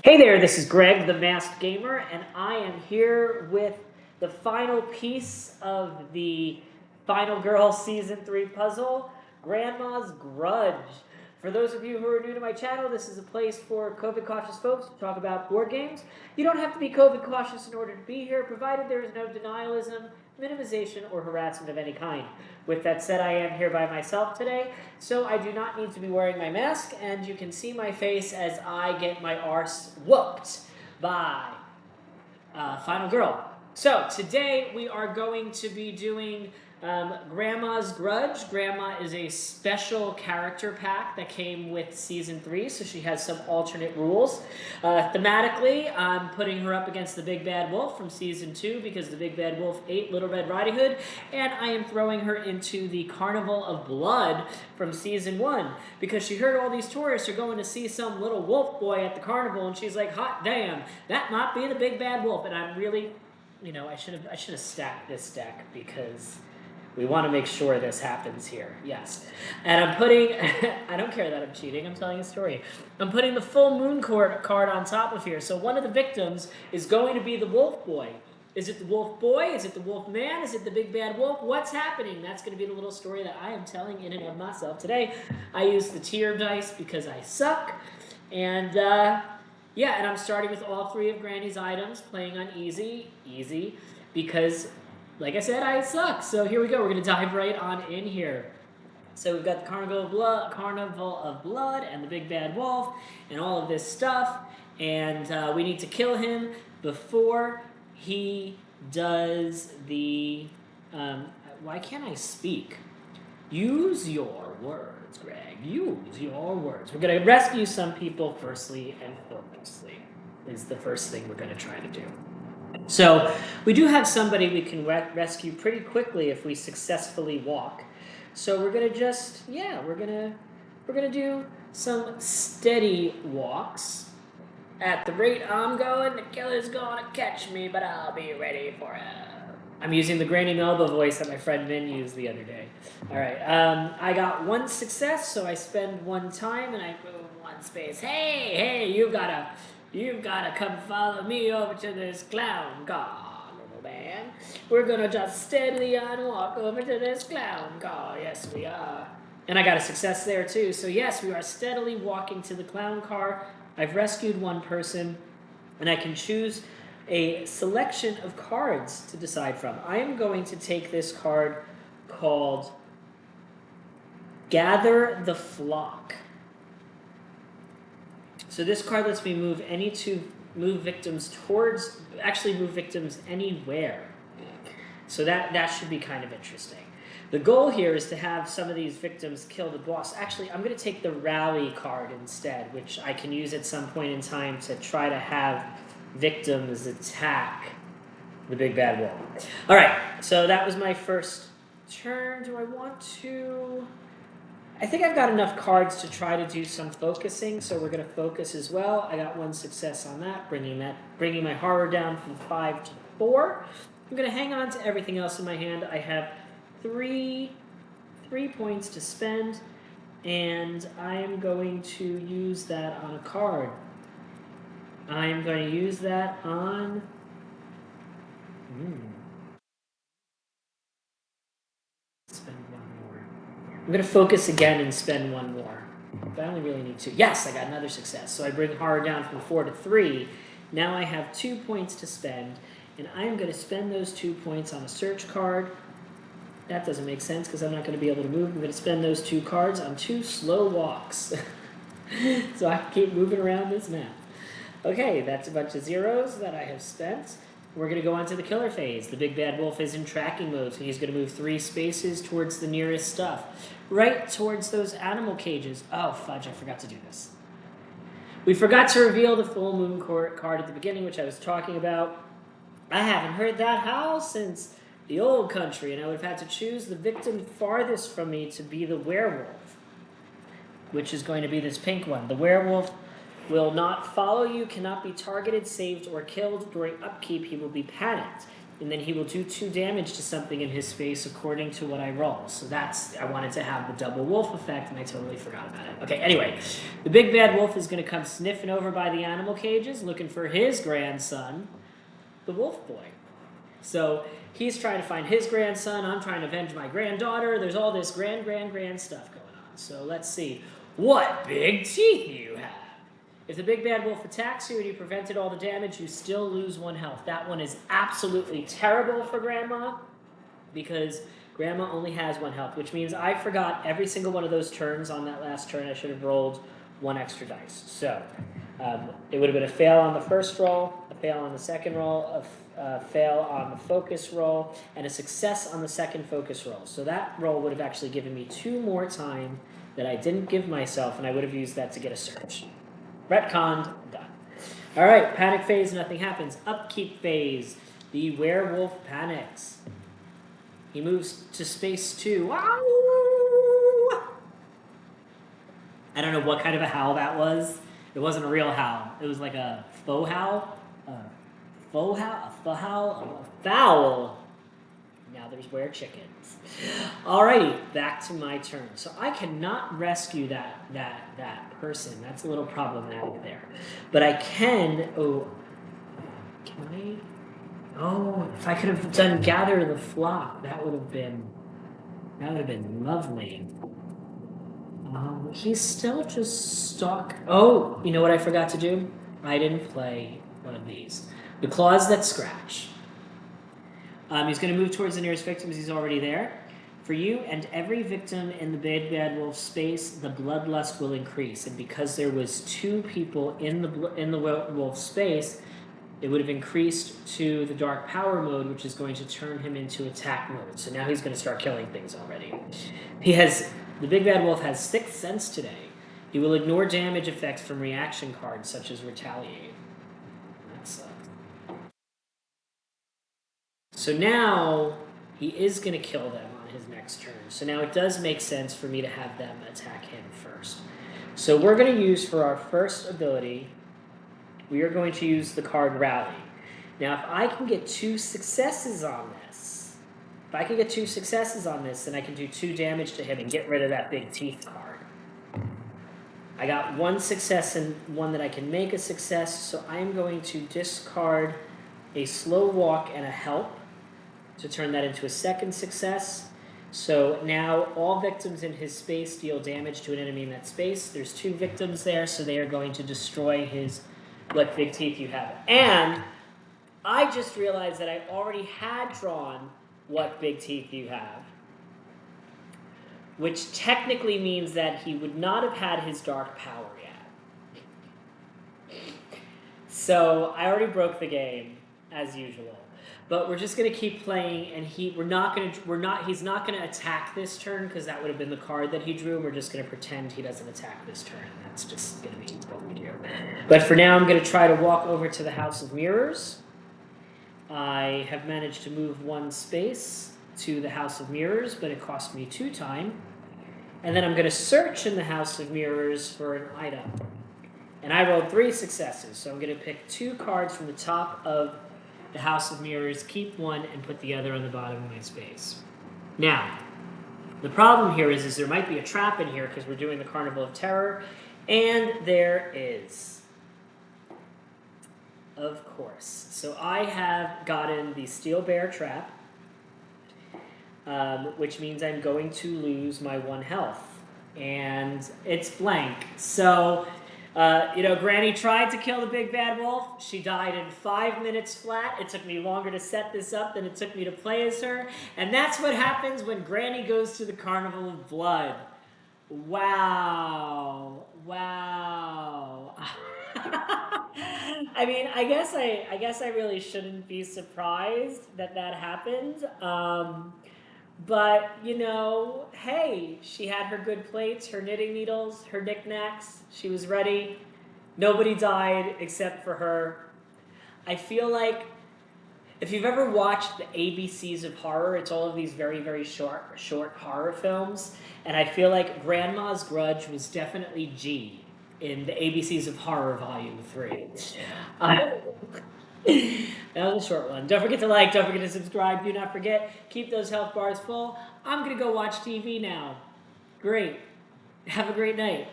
Hey there, this is Greg, the Masked Gamer, and I am here with the final piece of the Final Girl Season 3 puzzle, Grandma's Grudge. For those of you who are new to my channel, this is a place for COVID cautious folks to talk about board games. You don't have to be COVID cautious in order to be here, provided there is no denialism, minimization, or harassment of any kind. With that said, I am here by myself today, so I do not need to be wearing my mask, and you can see my face as I get my arse whooped by Final Girl. So today we are going to be doing Grandma's Grudge. Grandma is a special character pack that came with Season 3, so she has some alternate rules. Thematically, I'm putting her up against the Big Bad Wolf from Season 2 because the Big Bad Wolf ate Little Red Riding Hood, and I am throwing her into the Carnival of Blood from Season 1 because she heard all these tourists are going to see some little wolf boy at the carnival, and she's like, hot damn, that might be the Big Bad Wolf. And I'm really, I should have stacked this deck because we want to make sure this happens here. Yes. And I'm putting, I don't care that I'm cheating, I'm telling a story. I'm putting the full moon card on top of here. So one of the victims is going to be the wolf boy. Is it the wolf boy? Is it the wolf man? Is it the big bad wolf? What's happening? That's going to be the little story that I am telling in and of myself today. I use the tier dice because I suck. And yeah, and I'm starting with all three of Granny's items, playing on easy, because like I said, I suck. So here we go. We're going to dive right on in here. So we've got the Carnival of Blood and the Big Bad Wolf and all of this stuff. And we need to kill him before he does the... why can't I speak? Use your words, Greg. Use your words. We're going to rescue some people firstly and foremostly is the first thing we're going to try to do. So we do have somebody we can rescue pretty quickly if we successfully walk. So we're gonna just, we're gonna do some steady walks. At the rate I'm going, the killer's gonna catch me, but I'll be ready for him. I'm using the Granny Melba voice that my friend Min used the other day. All right, I got one success, so I spend one time and I move one space. Hey, you've gotta come follow me over to this clown car, little man. We're gonna just steadily on walk over to this clown car. Yes, we are. And I got a success there too. So yes, we are steadily walking to the clown car. I've rescued one person, and I can choose a selection of cards to decide from. I am going to take this card called Gather the Flock. So this card lets me move move victims anywhere. So that should be kind of interesting. The goal here is to have some of these victims kill the boss. Actually, I'm going to take the rally card instead, which I can use at some point in time to try to have victims attack the big bad wolf. All right, so that was my first turn. Do I want to... I think I've got enough cards to try to do some focusing, so we're going to focus as well. I got one success on that, bringing my horror down from 5 to 4. I'm going to hang on to everything else in my hand. I have three points to spend, and I am going to use that on a card. I am going to use that on... Spend one more. I'm going to focus again and spend one more. But I only really need 2. Yes, I got another success. So I bring horror down from 4 to 3. Now I have 2 points to spend, and I am going to spend those 2 points on a search card. That doesn't make sense because I'm not going to be able to move. I'm going to spend those 2 cards on 2 slow walks. So I can keep moving around this map. Okay, that's a bunch of zeros that I have spent. We're going to go on to the killer phase. The big bad wolf is in tracking mode, so he's going to move 3 spaces towards the nearest stuff. Right towards those animal cages. Oh, fudge, I forgot to do this. We forgot to reveal the full moon card at the beginning, which I was talking about. I haven't heard that howl since the old country, and I would have had to choose the victim farthest from me to be the werewolf, which is going to be this pink one. The werewolf will not follow you, cannot be targeted, saved, or killed. During upkeep, he will be panicked. and then he will do 2 damage to something in his space according to what I roll. So that's, I wanted to have the double wolf effect, and I totally forgot about it. Okay, anyway, the big bad wolf is going to come sniffing over by the animal cages, looking for his grandson, the wolf boy. So he's trying to find his grandson, I'm trying to avenge my granddaughter, there's all this grand stuff going on. So let's see what big teeth you have. If the big bad wolf attacks you and you prevented all the damage, you still lose 1 health. That one is absolutely terrible for Grandma because Grandma only has 1 health, which means I forgot every single one of those turns on that last turn. I should have rolled 1 extra dice. So it would have been a fail on the first roll, a fail on the second roll, a fail on the focus roll, and a success on the second focus roll. So that roll would have actually given me 2 more time that I didn't give myself, and I would have used that to get a search. Retconned, done. All right, panic phase, nothing happens. Upkeep phase, the werewolf panics. He moves to space 2. Wow! I don't know what kind of a howl that was. It wasn't a real howl. It was like a faux howl. A foul. Now there's were chickens. Alrighty, back to my turn. So I cannot rescue that person. That's a little problematic there. But I can. Oh, can I? Oh, if I could have done gather the flock, that would have been lovely. He's still just stuck. Oh, you know what I forgot to do? I didn't play one of these. The claws that scratch. He's going to move towards the nearest victims. He's already there. For you and every victim in the big bad wolf space, the bloodlust will increase. And because there was 2 people in the wolf space, it would have increased to the dark power mode, which is going to turn him into attack mode. So now he's going to start killing things already. The big bad wolf has 6th sense today. He will ignore damage effects from reaction cards such as retaliate. That sucks. So now he is going to kill them on his next turn. So now it does make sense for me to have them attack him first. So we're going to use for our first ability, we are going to use the card Rally. Now if I can get 2 successes on this, then I can do 2 damage to him and get rid of that big teeth card. I got 1 success and 1 that I can make a success, so I'm going to discard a slow walk and a help to turn that into a 2nd success. So now all victims in his space deal damage to an enemy in that space. There's 2 victims there, so they are going to destroy his what big teeth you have. And I just realized that I already had drawn what big teeth you have, which technically means that he would not have had his dark power yet. So I already broke the game as usual. But we're just going to keep playing, and he's not going to attack this turn because that would have been the card that he drew, and we're just going to pretend he doesn't attack this turn. That's just going to be what we do. But for now, I'm going to try to walk over to the House of Mirrors. I have managed to move 1 space to the House of Mirrors, but it cost me 2 time. And then I'm going to search in the House of Mirrors for an item. And I rolled 3 successes, so I'm going to pick 2 cards from the top of the House of Mirrors, keep 1, and put the other on the bottom of my space. Now, the problem here is there might be a trap in here because we're doing the Carnival of Terror, and there is. Of course. So I have gotten the Steel Bear trap, which means I'm going to lose my 1 health. And it's blank. So Granny tried to kill the big bad wolf. She died in 5 minutes flat. It took me longer to set this up than it took me to play as her. And that's what happens when Granny goes to the Carnival of Blood. Wow. I mean, I guess I really shouldn't be surprised that happened. But, hey, she had her good plates, her knitting needles, her knickknacks. She was ready. Nobody died except for her. I feel like if you've ever watched the ABCs of horror, it's all of these very, very short horror films. And I feel like Grandma's Grudge was definitely G in the ABCs of Horror Volume 3. That was a short one. Don't forget to like, don't forget to subscribe. Do not forget, keep those health bars full. I'm going to go watch TV now. Great. Have a great night.